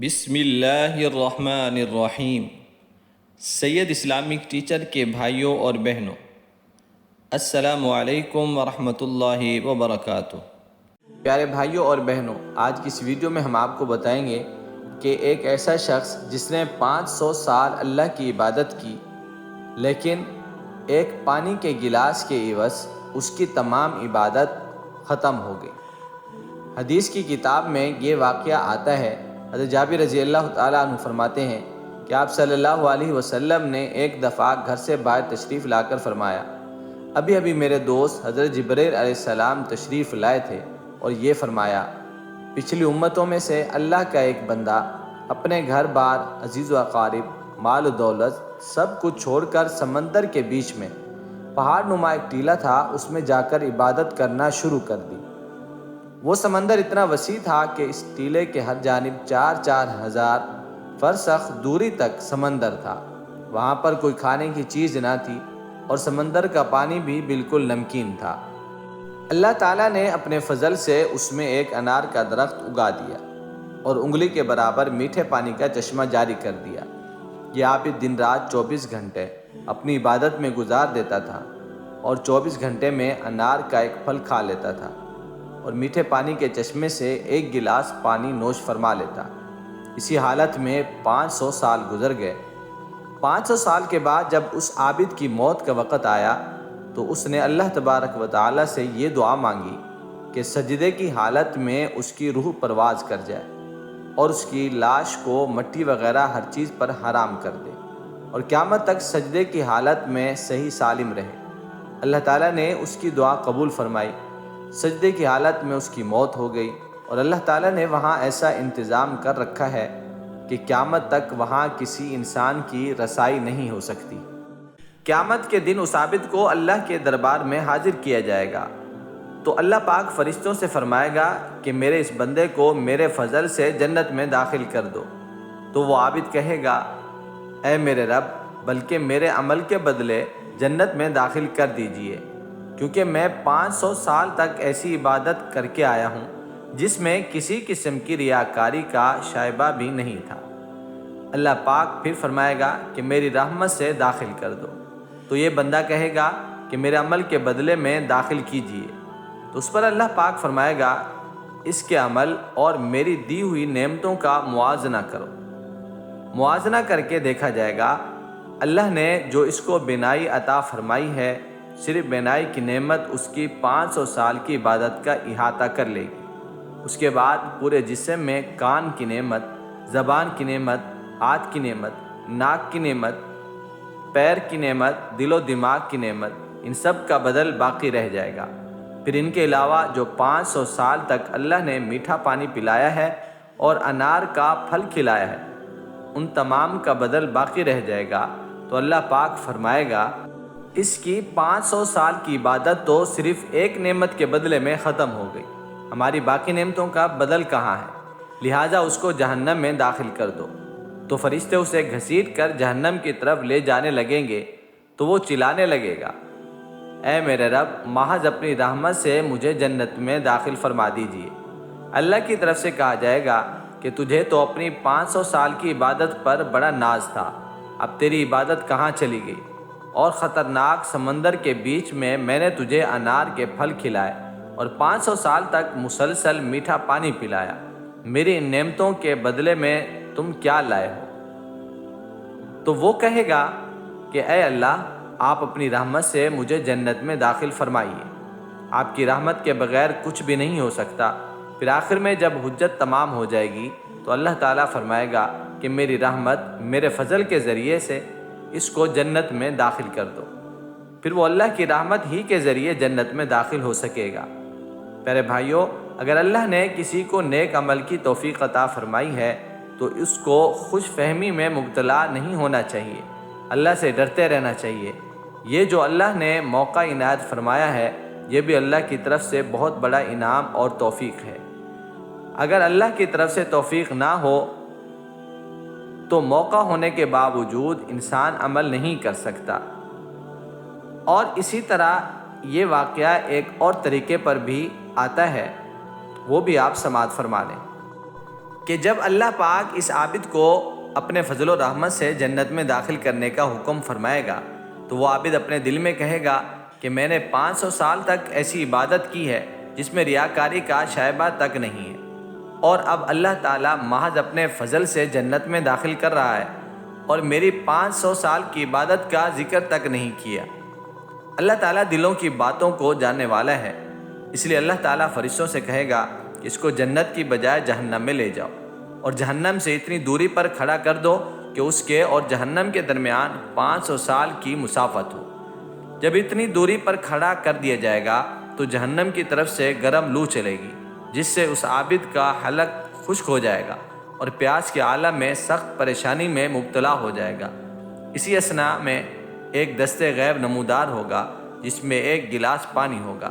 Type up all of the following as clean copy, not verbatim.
بسم اللہ الرحمن الرحیم۔ سید اسلامک ٹیچر کے بھائیوں اور بہنوں، السلام علیکم ورحمۃ اللہ وبرکاتہ۔ پیارے بھائیوں اور بہنوں، آج کی اس ویڈیو میں ہم آپ کو بتائیں گے کہ ایک ایسا شخص جس نے 500 سال اللہ کی عبادت کی، لیکن ایک پانی کے گلاس کے عوض اس کی تمام عبادت ختم ہو گئی۔ حدیث کی کتاب میں یہ واقعہ آتا ہے۔ حضرت جابر رضی اللہ تعالیٰ عنہ فرماتے ہیں کہ آپ صلی اللہ علیہ وسلم نے ایک دفعہ گھر سے باہر تشریف لا کر فرمایا، ابھی میرے دوست حضرت جبرائیل علیہ السلام تشریف لائے تھے اور یہ فرمایا، پچھلی امتوں میں سے اللہ کا ایک بندہ اپنے گھر بار، عزیز و اقارب، مال و دولت سب کچھ چھوڑ کر سمندر کے بیچ میں پہاڑ نما ایک ٹیلہ تھا، اس میں جا کر عبادت کرنا شروع کر دی۔ وہ سمندر اتنا وسیع تھا کہ اس ٹیلے کے ہر جانب 4,000 فرسخ دوری تک سمندر تھا۔ وہاں پر کوئی کھانے کی چیز نہ تھی اور سمندر کا پانی بھی بالکل نمکین تھا۔ اللہ تعالیٰ نے اپنے فضل سے اس میں ایک انار کا درخت اگا دیا اور انگلی کے برابر میٹھے پانی کا چشمہ جاری کر دیا۔ یہ عابد دن رات 24 گھنٹے اپنی عبادت میں گزار دیتا تھا اور 24 گھنٹے میں انار کا ایک پھل کھا لیتا تھا اور میٹھے پانی کے چشمے سے ایک گلاس پانی نوش فرما لیتا۔ اسی حالت میں 500 سال گزر گئے۔ 500 سال کے بعد جب اس عابد کی موت کا وقت آیا تو اس نے اللہ تبارک و تعالیٰ سے یہ دعا مانگی کہ سجدے کی حالت میں اس کی روح پرواز کر جائے اور اس کی لاش کو مٹی وغیرہ ہر چیز پر حرام کر دے اور قیامت تک سجدے کی حالت میں صحیح سالم رہے۔ اللہ تعالیٰ نے اس کی دعا قبول فرمائی۔ سجدے کی حالت میں اس کی موت ہو گئی اور اللہ تعالیٰ نے وہاں ایسا انتظام کر رکھا ہے کہ قیامت تک وہاں کسی انسان کی رسائی نہیں ہو سکتی۔ قیامت کے دن اس عابد کو اللہ کے دربار میں حاضر کیا جائے گا تو اللہ پاک فرشتوں سے فرمائے گا کہ میرے اس بندے کو میرے فضل سے جنت میں داخل کر دو۔ تو وہ عابد کہے گا، اے میرے رب، بلکہ میرے عمل کے بدلے جنت میں داخل کر دیجئے، کیونکہ میں 500 سال تک ایسی عبادت کر کے آیا ہوں جس میں کسی قسم کی ریاکاری کا شائبہ بھی نہیں تھا۔ اللہ پاک پھر فرمائے گا کہ میری رحمت سے داخل کر دو۔ تو یہ بندہ کہے گا کہ میرے عمل کے بدلے میں داخل کیجئے۔ تو اس پر اللہ پاک فرمائے گا، اس کے عمل اور میری دی ہوئی نعمتوں کا موازنہ کرو۔ موازنہ کر کے دیکھا جائے گا اللہ نے جو اس کو بینائی عطا فرمائی ہے، صرف بینائی کی نعمت اس کی 500 سال کی عبادت کا احاطہ کر لے گی۔ اس کے بعد پورے جسم میں کان کی نعمت، زبان کی نعمت، ہاتھ کی نعمت، ناک کی نعمت، پیر کی نعمت، دل و دماغ کی نعمت، ان سب کا بدل باقی رہ جائے گا۔ پھر ان کے علاوہ جو 500 سال تک اللہ نے میٹھا پانی پلایا ہے اور انار کا پھل کھلایا ہے، ان تمام کا بدل باقی رہ جائے گا۔ تو اللہ پاک فرمائے گا، اس کی 500 سال کی عبادت تو صرف ایک نعمت کے بدلے میں ختم ہو گئی، ہماری باقی نعمتوں کا بدل کہاں ہے؟ لہٰذا اس کو جہنم میں داخل کر دو۔ تو فرشتے اسے گھسیٹ کر جہنم کی طرف لے جانے لگیں گے تو وہ چلانے لگے گا، اے میرے رب، محض اپنی رحمت سے مجھے جنت میں داخل فرما دیجیے۔ اللہ کی طرف سے کہا جائے گا کہ تجھے تو اپنی 500 سال کی عبادت پر بڑا ناز تھا، اب تیری عبادت کہاں چلی گئی؟ اور خطرناک سمندر کے بیچ میں نے تجھے انار کے پھل کھلائے اور 500 سال تک مسلسل میٹھا پانی پلایا، میری ان نعمتوں کے بدلے میں تم کیا لائے ہو؟ تو وہ کہے گا کہ اے اللہ، آپ اپنی رحمت سے مجھے جنت میں داخل فرمائیے، آپ کی رحمت کے بغیر کچھ بھی نہیں ہو سکتا۔ پھر آخر میں جب حجت تمام ہو جائے گی تو اللہ تعالیٰ فرمائے گا کہ میری رحمت میرے فضل کے ذریعے سے اس کو جنت میں داخل کر دو۔ پھر وہ اللہ کی رحمت ہی کے ذریعے جنت میں داخل ہو سکے گا۔ پیارے بھائیوں، اگر اللہ نے کسی کو نیک عمل کی توفیق عطا فرمائی ہے تو اس کو خوش فہمی میں مبتلا نہیں ہونا چاہیے، اللہ سے ڈرتے رہنا چاہیے۔ یہ جو اللہ نے موقع عنایت فرمایا ہے، یہ بھی اللہ کی طرف سے بہت بڑا انعام اور توفیق ہے۔ اگر اللہ کی طرف سے توفیق نہ ہو تو موقع ہونے کے باوجود انسان عمل نہیں کر سکتا۔ اور اسی طرح یہ واقعہ ایک اور طریقے پر بھی آتا ہے، وہ بھی آپ سماعت فرما لیں۔ کہ جب اللہ پاک اس عابد کو اپنے فضل و رحمت سے جنت میں داخل کرنے کا حکم فرمائے گا تو وہ عابد اپنے دل میں کہے گا کہ میں نے 500 سال تک ایسی عبادت کی ہے جس میں ریاکاری کا شائبہ تک نہیں ہے، اور اب اللہ تعالیٰ محض اپنے فضل سے جنت میں داخل کر رہا ہے اور میری 500 سال کی عبادت کا ذکر تک نہیں کیا۔ اللہ تعالیٰ دلوں کی باتوں کو جاننے والا ہے، اس لیے اللہ تعالیٰ فرشتوں سے کہے گا کہ اس کو جنت کی بجائے جہنم میں لے جاؤ اور جہنم سے اتنی دوری پر کھڑا کر دو کہ اس کے اور جہنم کے درمیان 500 سال کی مسافت ہو۔ جب اتنی دوری پر کھڑا کر دیا جائے گا تو جہنم کی طرف سے گرم لو چلے گی، جس سے اس عابد کا حلق خشک ہو جائے گا اور پیاس کے عالم میں سخت پریشانی میں مبتلا ہو جائے گا۔ اسی اثناء میں ایک دستے غیب نمودار ہوگا جس میں ایک گلاس پانی ہوگا۔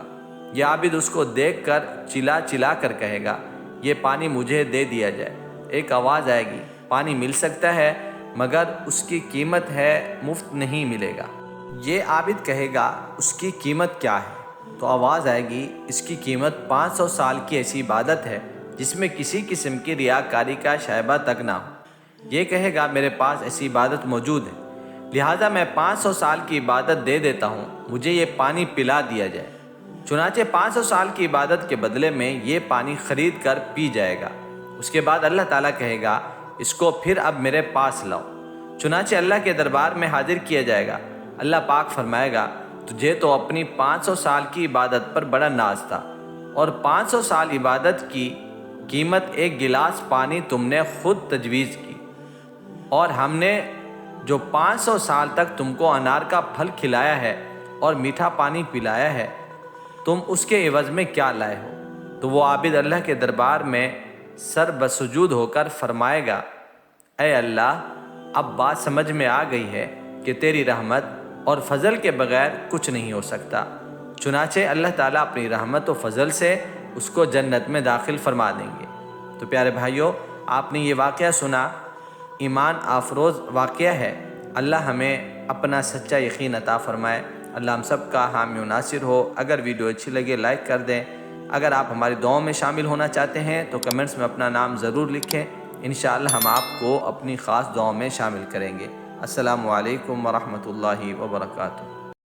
یہ عابد اس کو دیکھ کر چلا چلا کر کہے گا یہ پانی مجھے دے دیا جائے۔ ایک آواز آئے گی پانی مل سکتا ہے مگر اس کی قیمت ہے مفت نہیں ملے گا۔ یہ عابد کہے گا اس کی قیمت کیا ہے؟ تو آواز آئے گی اس کی قیمت 500 سال کی ایسی عبادت ہے جس میں کسی قسم کی ریاکاری کا شائبہ تک نہ ہو۔ یہ کہے گا میرے پاس ایسی عبادت موجود ہے، لہٰذا میں 500 سال کی عبادت دے دیتا ہوں، مجھے یہ پانی پلا دیا جائے۔ چنانچہ 500 سال کی عبادت کے بدلے میں یہ پانی خرید کر پی جائے گا۔ اس کے بعد اللہ تعالیٰ کہے گا اس کو پھر اب میرے پاس لاؤ۔ چنانچہ اللہ کے دربار میں حاضر کیا جائے گا۔ اللہ پاک فرمائے گا تجھے تو اپنی 500 سال کی عبادت پر بڑا ناز تھا، اور 500 سال عبادت کی قیمت ایک گلاس پانی تم نے خود تجویز کی، اور ہم نے جو 500 سال تک تم کو انار کا پھل کھلایا ہے اور میٹھا پانی پلایا ہے، تم اس کے عوض میں کیا لائے ہو؟ تو وہ عابد اللہ کے دربار میں سر بسجود ہو کر فرمائے گا اے اللہ، اب بات سمجھ میں آ گئی ہے کہ تیری رحمت اور فضل کے بغیر کچھ نہیں ہو سکتا۔ چنانچہ اللہ تعالیٰ اپنی رحمت و فضل سے اس کو جنت میں داخل فرما دیں گے۔ تو پیارے بھائیوں، آپ نے یہ واقعہ سنا، ایمان افروز واقعہ ہے۔ اللہ ہمیں اپنا سچا یقین عطا فرمائے۔ اللہ ہم سب کا حامی و ناصر ہو۔ اگر ویڈیو اچھی لگے لائک کر دیں۔ اگر آپ ہماری دعاؤں میں شامل ہونا چاہتے ہیں تو کمنٹس میں اپنا نام ضرور لکھیں، انشاءاللہ ہم آپ کو اپنی خاص دعاؤں میں شامل کریں گے۔ السلام علیکم ورحمۃ اللہ وبرکاتہ۔